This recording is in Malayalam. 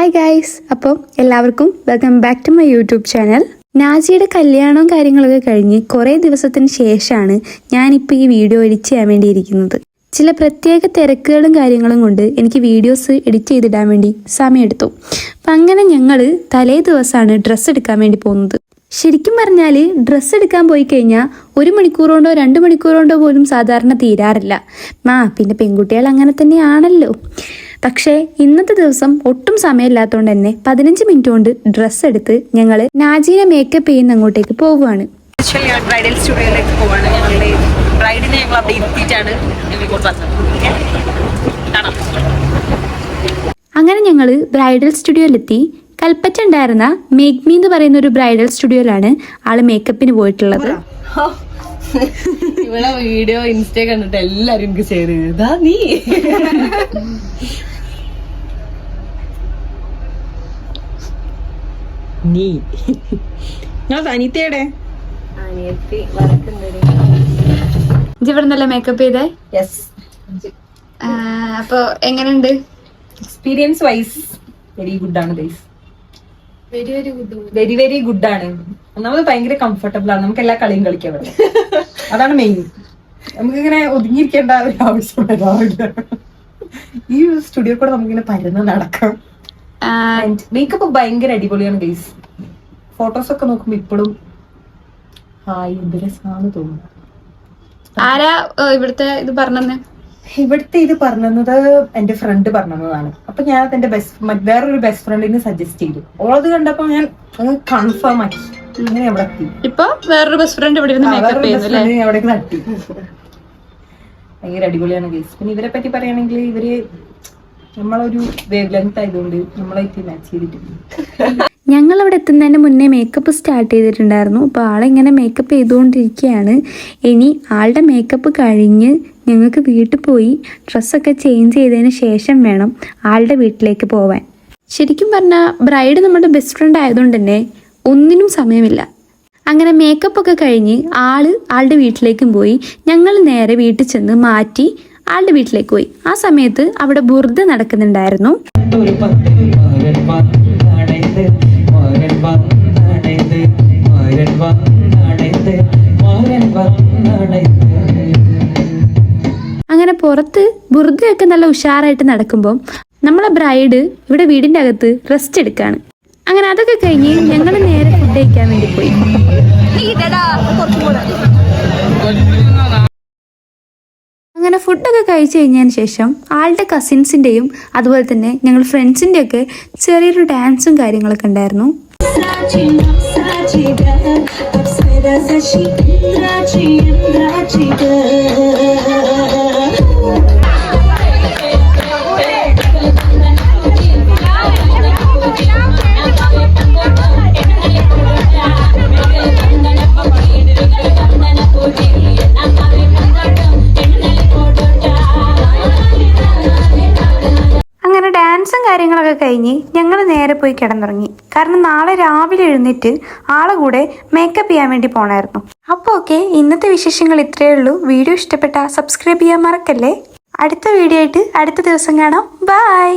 ഹായ് ഗൈസ്, അപ്പം എല്ലാവർക്കും welcome back to my YouTube channel. നാജിയുടെ കല്യാണവും കാര്യങ്ങളൊക്കെ കഴിഞ്ഞ് കുറേ ദിവസത്തിന് ശേഷമാണ് ഞാനിപ്പോൾ ഈ വീഡിയോ എഡിറ്റ് ചെയ്യാൻ വേണ്ടിയിരിക്കുന്നത്. ചില പ്രത്യേക തിരക്കുകളും കാര്യങ്ങളും കൊണ്ട് എനിക്ക് വീഡിയോസ് എഡിറ്റ് ചെയ്തിടാൻ വേണ്ടി സമയമെടുത്തു. അപ്പം അങ്ങനെ ഞങ്ങൾ തലേ ദിവസമാണ് ഡ്രസ്സ് എടുക്കാൻ വേണ്ടി പോകുന്നത്. ശരിക്കും പറഞ്ഞാൽ ഡ്രസ്സ് എടുക്കാൻ പോയി കഴിഞ്ഞാൽ 1 മണിക്കൂർ കൊണ്ടോ 2 മണിക്കൂർ കൊണ്ടോ പോലും സാധാരണ തീരാറില്ല. പിന്നെ പെൺകുട്ടികൾ അങ്ങനെ തന്നെയാണല്ലോ. പക്ഷേ ഇന്നത്തെ ദിവസം ഒട്ടും സമയമില്ലാത്തതുകൊണ്ട് തന്നെ 15 മിനിറ്റ് കൊണ്ട് ഡ്രസ്സ് എടുത്ത് ഞങ്ങൾ നാജീനെ മേക്കപ്പ് ചെയ്യുന്ന അങ്ങോട്ടേക്ക് പോവുകയാണ്. ബ്രൈഡൽ സ്റ്റുഡിയോയിലേക്ക് പോവാണ്. ഞങ്ങളുടെ ബ്രൈഡിനെ ഞങ്ങൾ അവിടെ ഇരുത്തിയിട്ടാണ് അങ്ങനെ ഞങ്ങൾ ബ്രൈഡൽ സ്റ്റുഡിയോയിലെത്തി. കൽപ്പറ്റ ഉണ്ടായിരുന്ന മേഗ്മി എന്ന് പറയുന്ന ഒരു ബ്രൈഡൽ സ്റ്റുഡിയോയിലാണ് ആള് മേക്കപ്പിന് പോയിട്ടുള്ളത്. ഇവിടെ വീഡിയോ ഇൻസ്റ്റ കണ്ടിട്ട് എല്ലാരും എനിക്ക് ഷെയർ ചെയ്താ നീ അനിയത്തിയുടെ ഇവിടെ നല്ല മേക്കപ്പ് ചെയ്തേ. അപ്പൊ എങ്ങനെയുണ്ട് എക്സ്പീരിയൻസ് വൈസ്? വെരി ഗുഡ് ആണ് ഗൈസ്, വെരി വെരി ഗുഡ് ആണ്. ഒന്നാമത് ഭയങ്കര കംഫർട്ടബിൾ ആണ്, നമുക്ക് എല്ലാ കളിയും കളിക്കാൻ പറ്റും. അതാണ് മെയിൻ. നമുക്കിങ്ങനെ ഒതുങ്ങിയിരിക്കേണ്ട ഒരു ആവശ്യം വരാറില്ല. ഈ സ്റ്റുഡിയോ കൂടെ നമുക്കിങ്ങനെ പരന്ന് നടക്കാം. മേക്കപ്പ് ഭയങ്കര അടിപൊളിയാണ് ഗൈസ്. ഫോട്ടോസ് ഒക്കെ നോക്കുമ്പോ ഇപ്പോഴും രസമാണ് തോന്നുന്നു. ആരാ ഇവിടുത്തെ ഇത് പറഞ്ഞത്? ഇവിടുത്തെ ഇത് പറഞ്ഞത് എന്റെ ഫ്രണ്ട് പറഞ്ഞതാണ്. അപ്പൊ ഞാൻ എന്റെ വേറൊരു ബെസ്റ്റ് ഫ്രണ്ടിന് സജസ്റ്റ് ചെയ്തു. ഓളത് കണ്ടപ്പോ ഞാൻ കൺഫേം ആക്കി. അങ്ങനെ അവിടെ എത്തി. ഇപ്പൊ വേറൊരു ബെസ്റ്റ് ഫ്രണ്ട് ഇവിടെ അവിടേക്ക് തട്ടി. ഭയങ്കര അടിപൊളിയാണ് ഗൈസ്. പിന്നെ ഇവരെ പറ്റി പറയുകയാണെങ്കിൽ ഇവര് നമ്മളൊരു വേവ് ലെങ്ത് ആയതുകൊണ്ട് നമ്മളായിട്ട് മാച്ച് ചെയ്തിട്ടുണ്ട്. ഞങ്ങൾ അവിടെ എത്തുന്നതിന് മുന്നേ മേക്കപ്പ് സ്റ്റാർട്ട് ചെയ്തിട്ടുണ്ടായിരുന്നു. അപ്പോൾ ആളിങ്ങനെ മേക്കപ്പ് ചെയ്തുകൊണ്ടിരിക്കുകയാണ്. ഇനി ആളുടെ മേക്കപ്പ് കഴിഞ്ഞ് ഞങ്ങൾക്ക് വീട്ടിൽ പോയി ഡ്രസ്സൊക്കെ ചേഞ്ച് ചെയ്തതിന് ശേഷം വേണം ആളുടെ വീട്ടിലേക്ക് പോവാൻ. ശരിക്കും പറഞ്ഞാൽ ബ്രൈഡ് നമ്മുടെ ബെസ്റ്റ് ഫ്രണ്ട് ആയതുകൊണ്ട് തന്നെ ഒന്നിനും സമയമില്ല. അങ്ങനെ മേക്കപ്പ് ഒക്കെ കഴിഞ്ഞ് ആളുടെ വീട്ടിലേക്കും പോയി. ഞങ്ങൾ നേരെ വീട്ടിൽ ചെന്ന് മാറ്റി ആളുടെ വീട്ടിലേക്ക് പോയി. ആ സമയത്ത് അവിടെ ബുർദ നടക്കുന്നുണ്ടായിരുന്നു. അങ്ങനെ പുറത്ത് ബുർദയൊക്കെ നല്ല ഉഷാറായിട്ട് നടക്കുമ്പോൾ നമ്മളെ ബ്രൈഡ് ഇവിടെ വീടിന്റെ അകത്ത് റെസ്റ്റ് എടുക്കാണ്. അങ്ങനെ അതൊക്കെ കഴിഞ്ഞ് ഞങ്ങൾ നേരെ ഫുഡ് കഴിക്കാൻ വേണ്ടി പോയി. അങ്ങനെ ഫുഡൊക്കെ കഴിച്ചു കഴിഞ്ഞതിന് ശേഷം ആളുടെ കസിൻസിൻ്റെയും അതുപോലെ തന്നെ ഞങ്ങൾ ഫ്രണ്ട്സിൻ്റെയൊക്കെ ചെറിയൊരു ഡാൻസും കാര്യങ്ങളൊക്കെ ഉണ്ടായിരുന്നു. കാര്യങ്ങളൊക്കെ കഴിഞ്ഞ് ഞങ്ങൾ നേരെ പോയി കിടന്നുറങ്ങി. കാരണം നാളെ രാവിലെ എഴുന്നേറ്റ് ആളെ കൂടെ മേക്കപ്പ് ചെയ്യാൻ വേണ്ടി പോണായിരുന്നു. അപ്പോൾ ഓക്കെ, ഇന്നത്തെ വിശേഷങ്ങൾ ഇത്രയേ ഉള്ളൂ. വീഡിയോ ഇഷ്ടപ്പെട്ടാൽ സബ്സ്ക്രൈബ് ചെയ്യാൻ മറക്കല്ലേ. അടുത്ത വീഡിയോ ആയിട്ട് അടുത്ത ദിവസം കാണാം. ബൈ.